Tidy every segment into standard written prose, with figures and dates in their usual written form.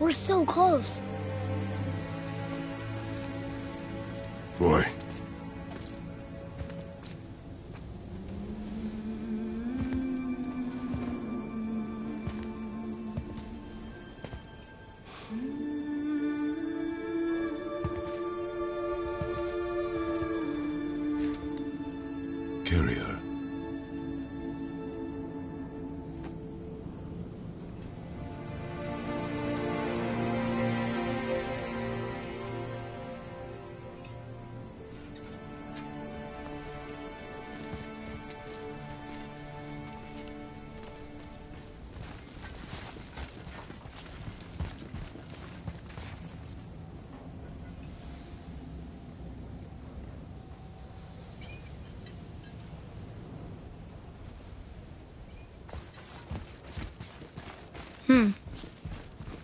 We're so close. Boy. Carry her.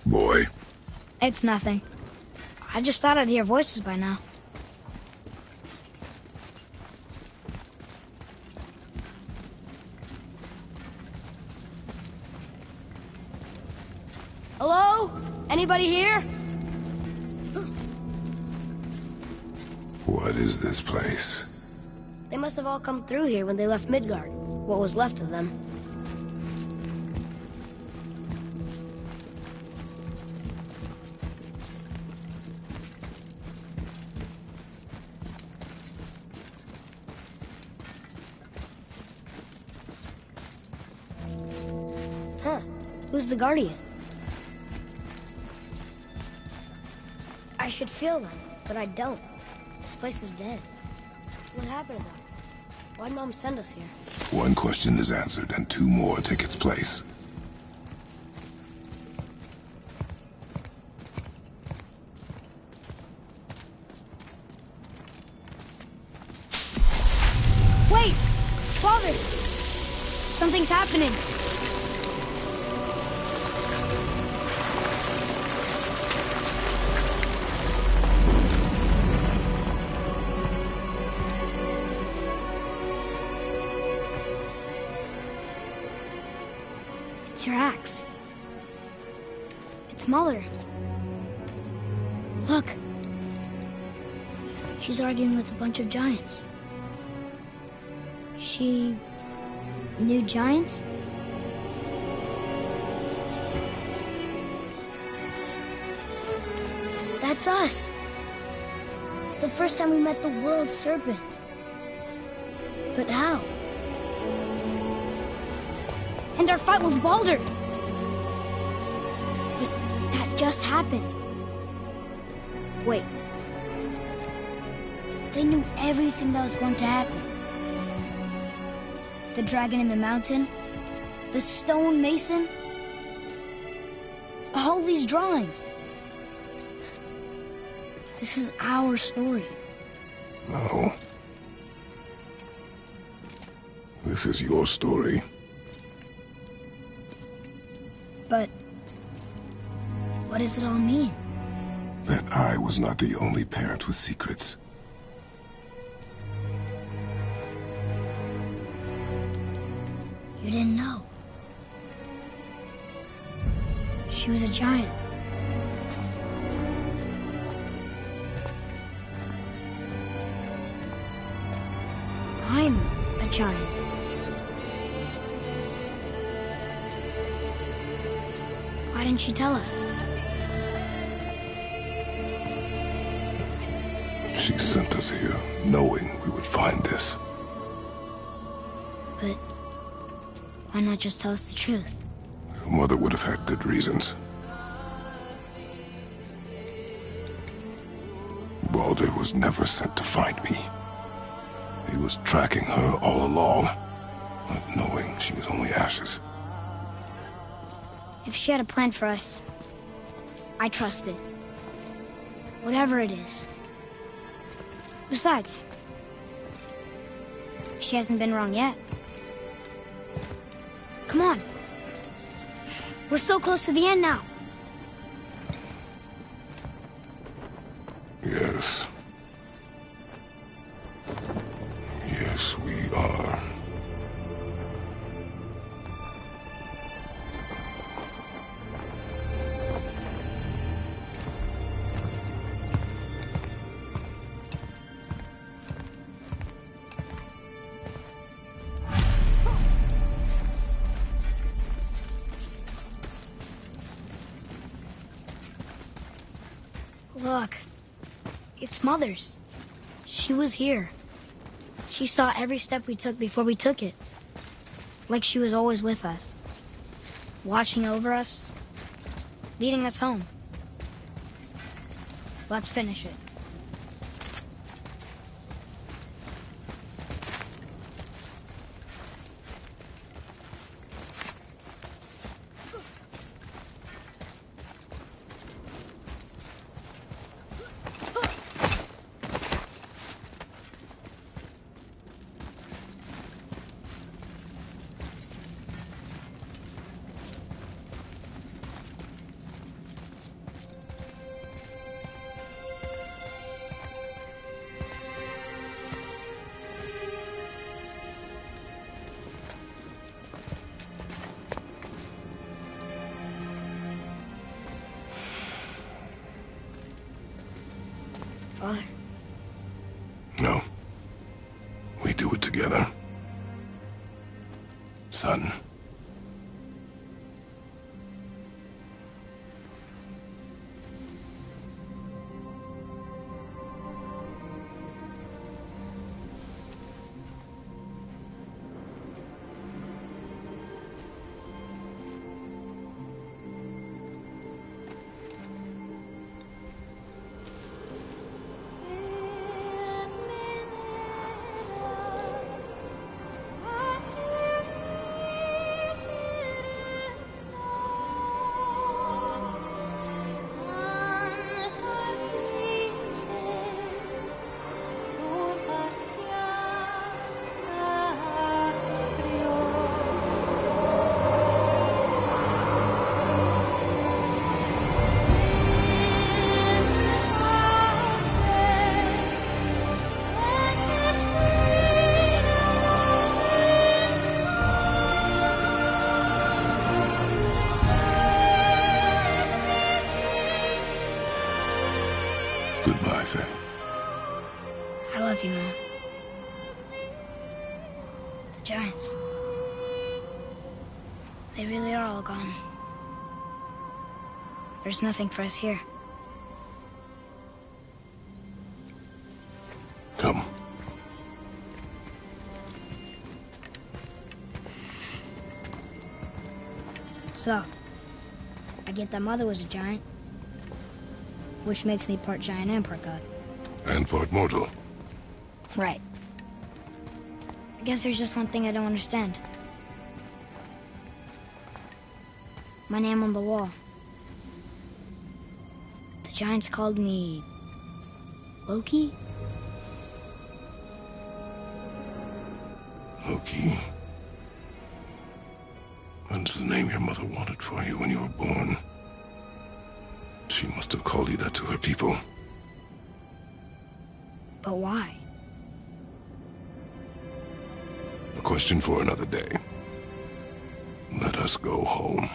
Boy. It's nothing. I just thought I'd hear voices by now. Hello? Anybody here? What is this place? They must have all come through here when they left Midgard. What was left of them. Huh. Who's the Guardian? I should feel them, but I don't. This place is dead. What happened to them? Why'd Mom send us here? One question is answered, and two more take its place. Wait! Father! Something's happening! It's your axe. It's Mother. Look. She's arguing with a bunch of giants. She knew giants? That's us. The first time we met the world serpent. But how? And our fight with Baldur. But that just happened. Wait. They knew everything that was going to happen. The dragon in the mountain, the stone mason, all these drawings. This is our story. No. This is your story. But what does it all mean? That I was not the only parent with secrets. You didn't know. She was a giant. I'm a giant. Why didn't she tell us? She sent us here, knowing we would find this. But why not just tell us the truth? Your mother would have had good reasons. Baldur was never sent to find me. He was tracking her all along, not knowing she was only ashes. If she had a plan for us, I trust it. Whatever it is. Besides, she hasn't been wrong yet. Come on. We're so close to the end now. Yes. Yes, we are. Look, it's Mother's. She was here. She saw every step we took before we took it. Like she was always with us. Watching over us. Leading us home. Let's finish it. Father? No. We do it together. Son. Goodbye, Faye. I love you, Mom. The Giants. They really are all gone. There's nothing for us here. Come. So, I get that Mother was a giant. Which makes me part giant and part god. And part mortal. Right. I guess there's just one thing I don't understand. My name on the wall. The Giants called me... Loki? Loki. That's the name your mother wanted for you when you were born. She must have called you that to her people. But why? A question for another day. Let us go home.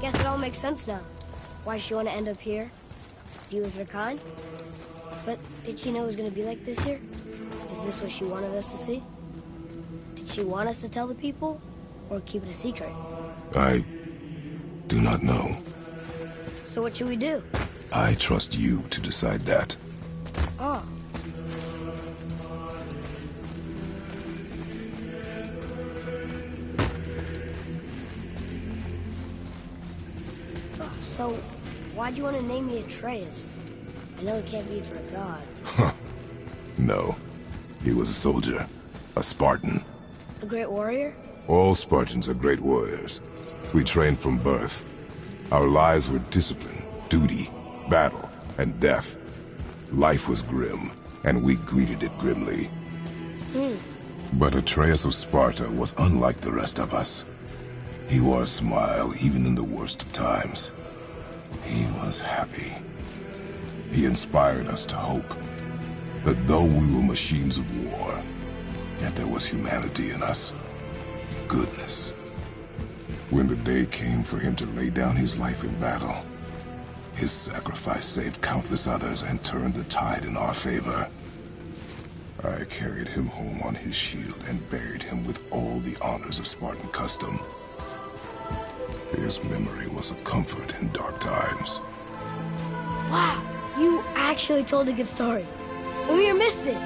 Guess it all makes sense now. Why she want to end up here? Be with her kind? But did she know it was going to be like this here? Is this what she wanted us to see? Did she want us to tell the people? Or keep it a secret? I do not know. So what should we do? I trust you to decide that. Oh. So, why'd you want to name me Atreus? I know it can't be for a god. Huh. No. He was a soldier. A Spartan. A great warrior? All Spartans are great warriors. We trained from birth. Our lives were discipline, duty, battle, and death. Life was grim, and we greeted it grimly. But Atreus of Sparta was unlike the rest of us. He wore a smile even in the worst of times. He was happy. He inspired us to hope that though we were machines of war, yet there was humanity in us. Goodness. When the day came for him to lay down his life in battle, his sacrifice saved countless others and turned the tide in our favor. I carried him home on his shield and buried him with all the honors of Spartan custom. His memory was a comfort in dark times. Wow, you actually told a good story. Mimir missed it.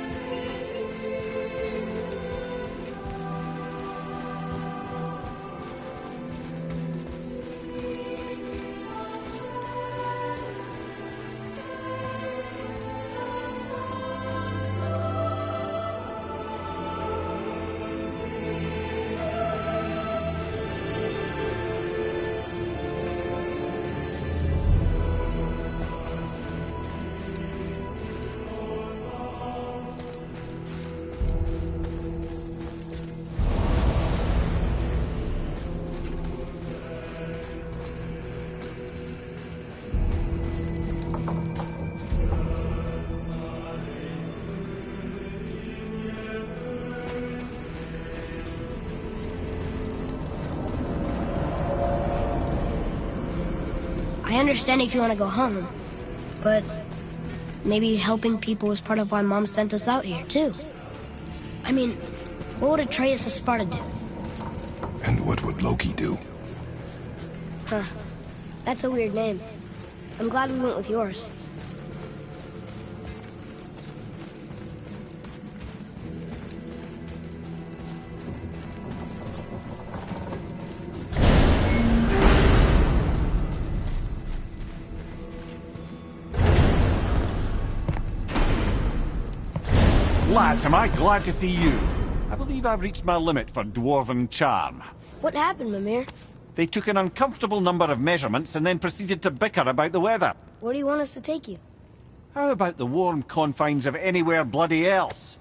I understand if you want to go home, but maybe helping people is part of why Mom sent us out here, too. I mean, what would Atreus of Sparta do? And what would Loki do? Huh. That's a weird name. I'm glad we went with yours. Lads, am I glad to see you. I believe I've reached my limit for dwarven charm. What happened, Mimir? They took an uncomfortable number of measurements and then proceeded to bicker about the weather. Where do you want us to take you? How about the warm confines of anywhere bloody else?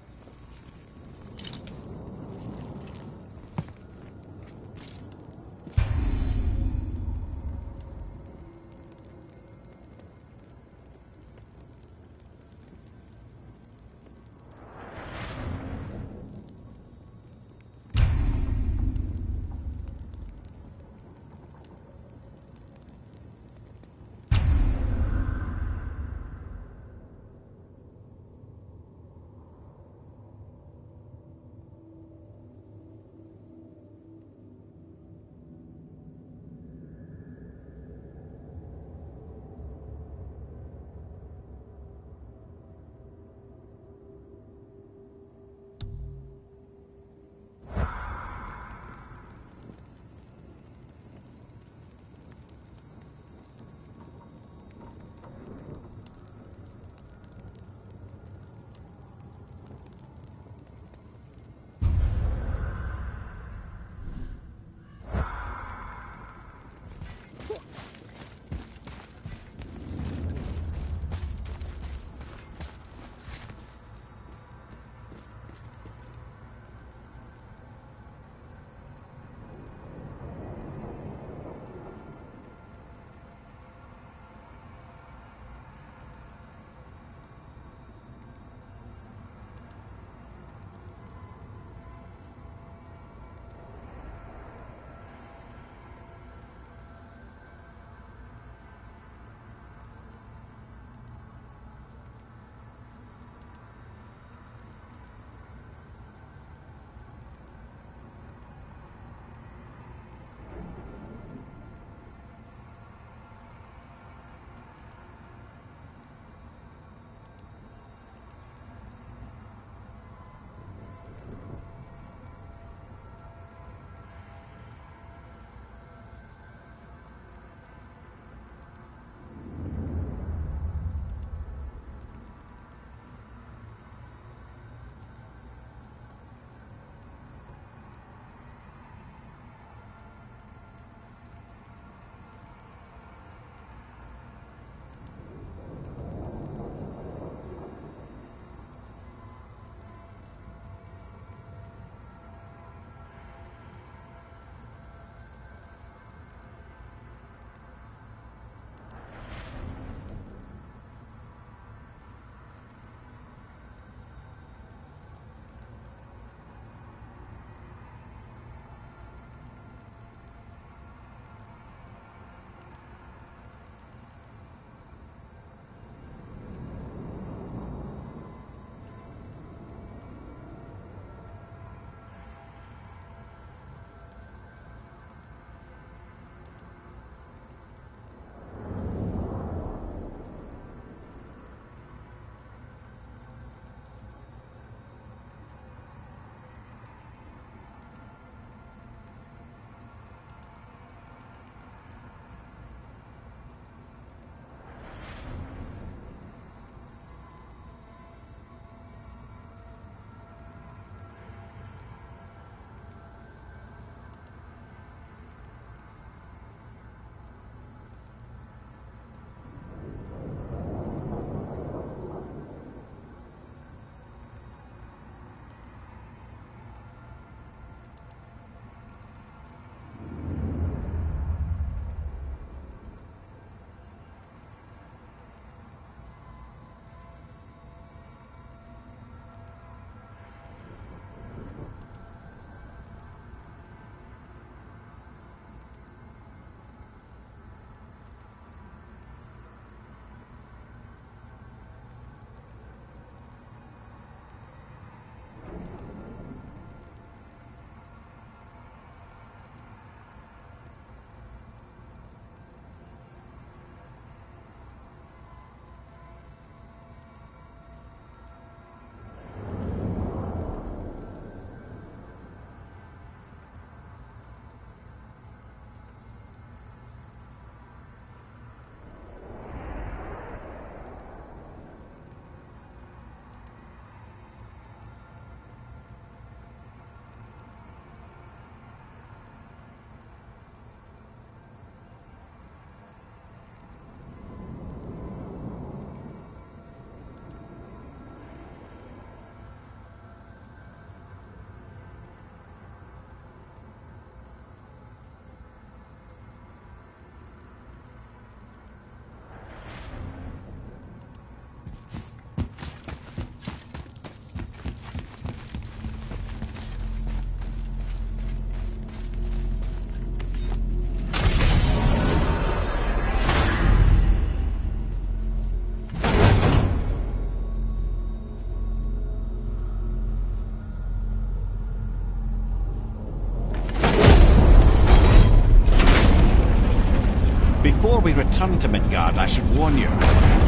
we return to Midgard, I should warn you.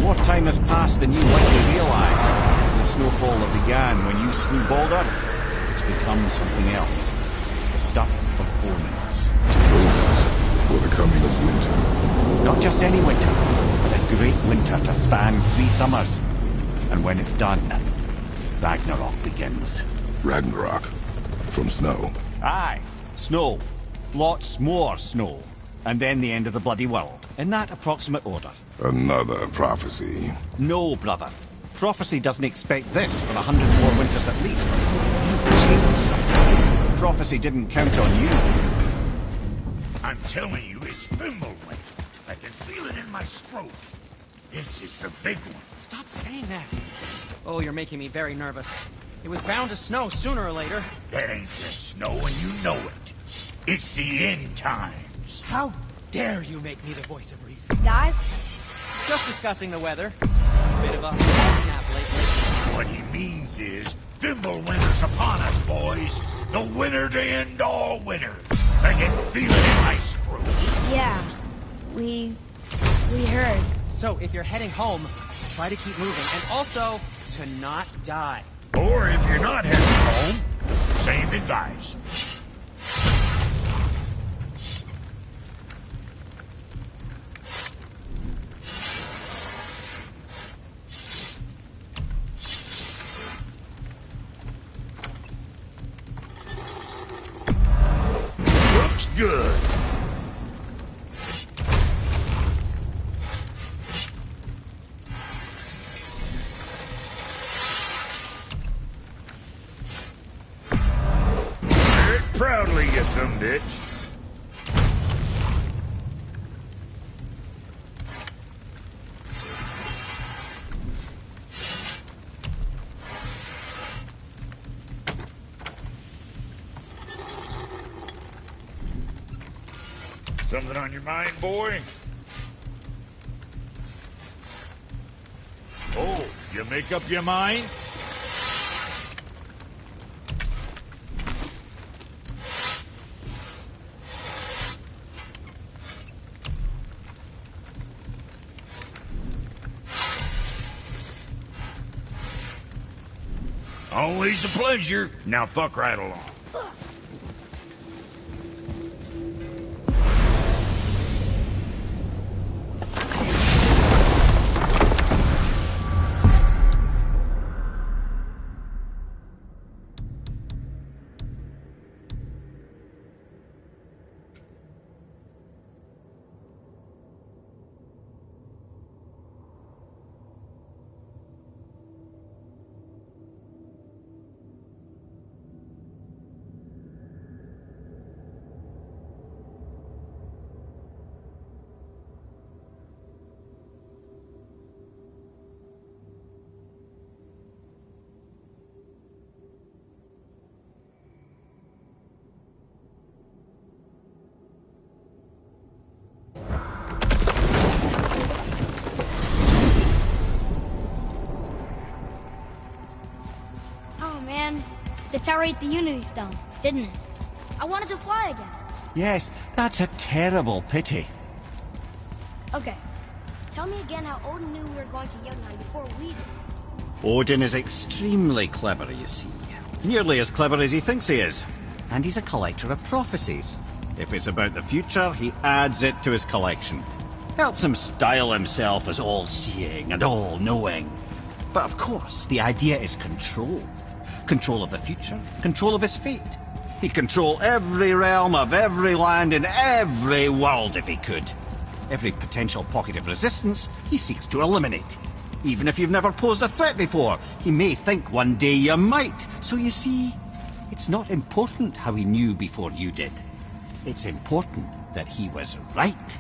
More time has passed than you likely realise. The snowfall that began when you slew Baldur, it's become something else. The stuff of omens. Omens for the coming of winter. Not just any winter, but a great winter to span 3 summers. And when it's done, Ragnarok begins. Ragnarok. From snow. Aye, snow. Lots more snow. And then the end of the bloody world. In that approximate order. Another prophecy. No, brother. Prophecy doesn't expect this for 100 more winters at least. You've changed something. Prophecy didn't count on you. I'm telling you, it's Fimbulwinter. I can feel it in my throat. This is the big one. Stop saying that. Oh, you're making me very nervous. It was bound to snow sooner or later. That ain't just snow, and you know it. It's the end times. How dare you make me the voice of reason? Guys, Just discussing the weather. Bit of a snap lately. What he means is, Fimbulwinter's upon us, boys. The winter to end all winters. I can feel it in my screw. yeah, we heard. So, if you're heading home, try to keep moving. And also, to not die. Or if you're not heading home, same advice. Looks good. Wear it proudly, you some bitch. Something on your mind, boy? Oh, you make up your mind? Always a pleasure. Now fuck right along. Oh man, the tower ate the Unity Stone, didn't it? I wanted to fly again. Yes, that's a terrible pity. Okay, tell me again how Odin knew we were going to Jotunheim before we did. Odin is extremely clever, you see. Nearly as clever as he thinks he is. And he's a collector of prophecies. If it's about the future, he adds it to his collection. Helps him style himself as all-seeing and all-knowing. But of course, the idea is control. Control of the future, control of his fate. He'd control every realm of every land in every world if he could. Every potential pocket of resistance, he seeks to eliminate. Even if you've never posed a threat before, he may think one day you might. So you see, it's not important how he knew before you did. It's important that he was right.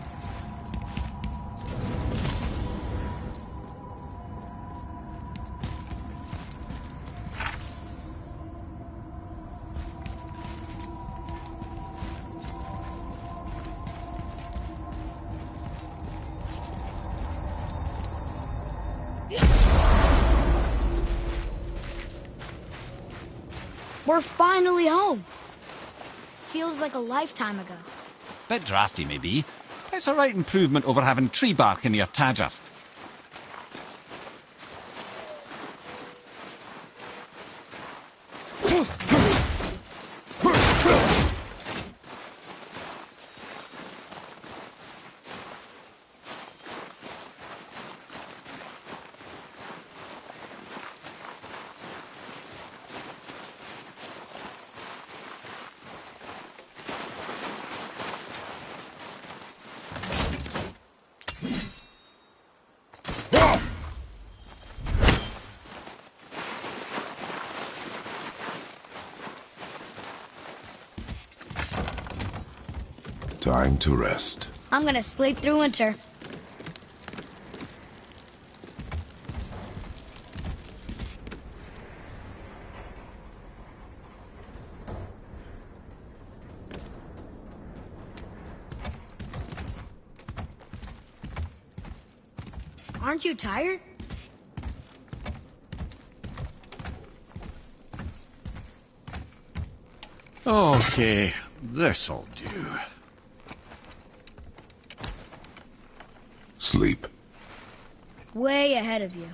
We're finally home. Feels like a lifetime ago. Bit drafty, maybe, It's a right improvement over having tree bark in your tadger. Time to rest. I'm gonna sleep through winter. Aren't you tired? Okay, this'll do. Sleep. Way ahead of you.